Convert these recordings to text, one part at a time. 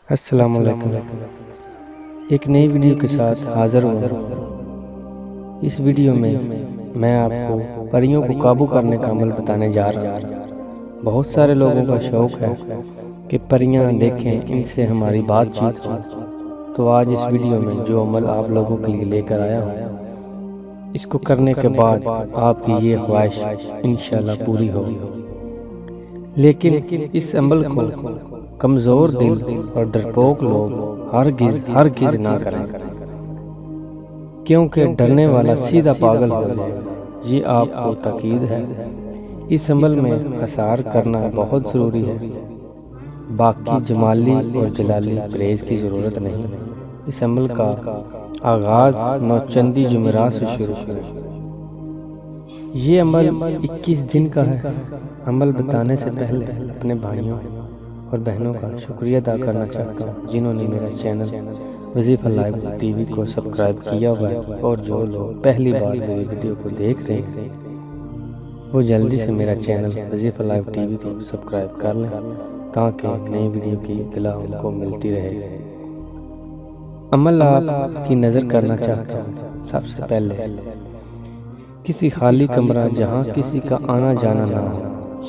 अस्सलाम वालेकुम। एक नई वीडियो के साथ हाज़िर हुआ। इस वीडियो में मैं आपको परियों को काबू करने का अमल बताने जा रहा हूँ। बहुत सारे लोगों का शौक़ है कि परियां देखें, इनसे हमारी बातचीत हो। तो आज इस वीडियो में जो अमल आप लोगों के लिए लेकर आया हूँ, इसको करने के बाद आपकी ये ख्वाहिश इंशाल्लाह पूरी होगी। लेकिन इस अमल को कमज़ोर दिल और डरपोक लोग हरगिज़ ना करें, क्योंकि डरने वाला सीधा पागल हो जाएगा। ये आपको ताकीद है। इस अमल में हसार करना बहुत ज़रूरी है। बाकी जमाली और जलाली परहेज़ की ज़रूरत नहीं। इस अमल का आगाज़ नौचंदी जुमेरात से शुरू करें। ये अमल 21 दिन का है। अमल बताने से पहले अपने भाइयों और बहनों का शुक्रिया अदा करना चाहता हूँ, जिन्होंने मेरा चैनल वजीफ़ा लाइव टीवी को सब्सक्राइब किया हुआ है। और जो लोग पहली बार मेरी वीडियो को देख रहे हैं, वो जल्दी से मेरा चैनल वजीफ़ा लाइव टीवी को सब्सक्राइब कर लें, ताकि नई वीडियो की इत्तला उनको मिलती रहे। अमल आपकी नज़र करना चाहता हूँ। सबसे पहले किसी खाली कमरा जहाँ किसी का आना जाना ना हो।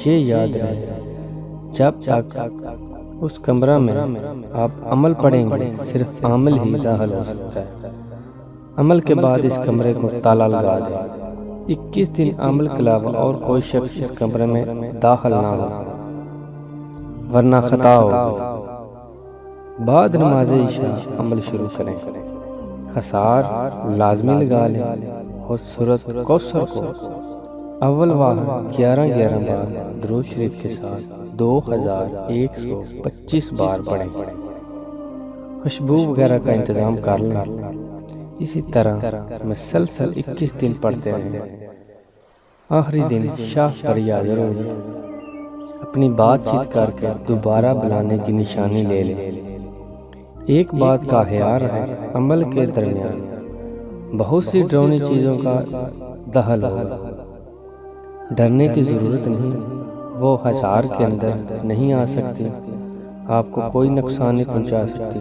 ये याद रहे, जब तक उस कमरा में आप अमल पढ़ेंगे, सिर्फ आमिल ही दाखिल हो सकता है। अमल के बाद इस कमरे को ताला लगा दें। 21 दिन अमल के अलावा और कोई शख्स इस कमरे में दाखिल ना हो, वरना खता होगी। बाद नमाज इशा अमल शुरू करें। हसार लाजमी लगा लें और सूरत कौसर को अव्वल वार 11-11 बार दुरूद शरीफ के साथ 2125 बार पढ़ें। खुशबू वगैरह का इंतज़ाम कर लें। इसी तरह मुसलसल 21 दिन पढ़ते रहें। आखिरी दिन शाह पर हाज़िर होगी। अपनी बातचीत करके दोबारा बुलाने की निशानी ले लें। एक बात का ख्याल रहे, अमल के दरमियान बहुत सी डरावनी चीज़ों का दखल होगा। डरने की ज़रूरत नहीं, वो हसार के अंदर नहीं आ सकती, आपको कोई नुकसान नहीं पहुंचा सकती।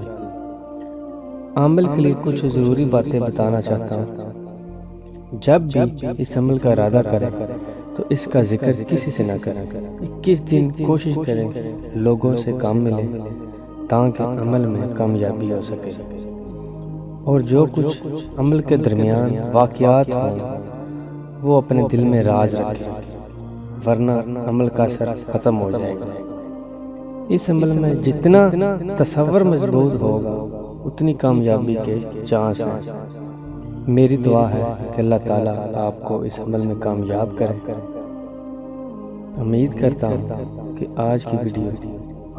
अमल के लिए कुछ ज़रूरी बातें बताना चाहता हूँ। जब भी इस अमल का इरादा करें तो इसका जिक्र किसी से ना करें। 21 दिन कोशिश करें लोगों से काम मिले, ताकि अमल में कामयाबी हो सके। और जो कुछ अमल के दरमियान वाक़यात हों, वो अपने दिल में राज रखें, वरना अमल का असर ख़त्म हो जाएगा। इस अमल में जितना तसव्वुर मजबूत होगा, उतनी कामयाबी के चांस हैं। मेरी दुआ है कि अल्लाह ताला आपको इस अमल में कामयाब करे। उम्मीद करता हूँ कि आज की वीडियो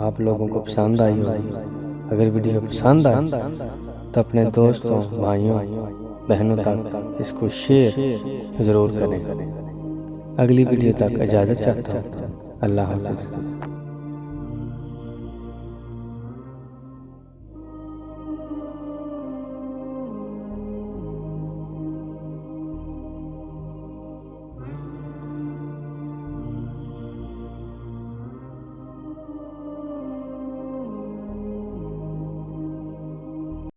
आप लोगों को पसंद आई होगी। अगर वीडियो पसंद आए तो अपने दोस्तों, भाइयों, बहनों तक इसको शेयर ज़रूर करें। अगली वीडियो तक इजाज़त चाहता हूँ। अल्लाह हाफ़िज़।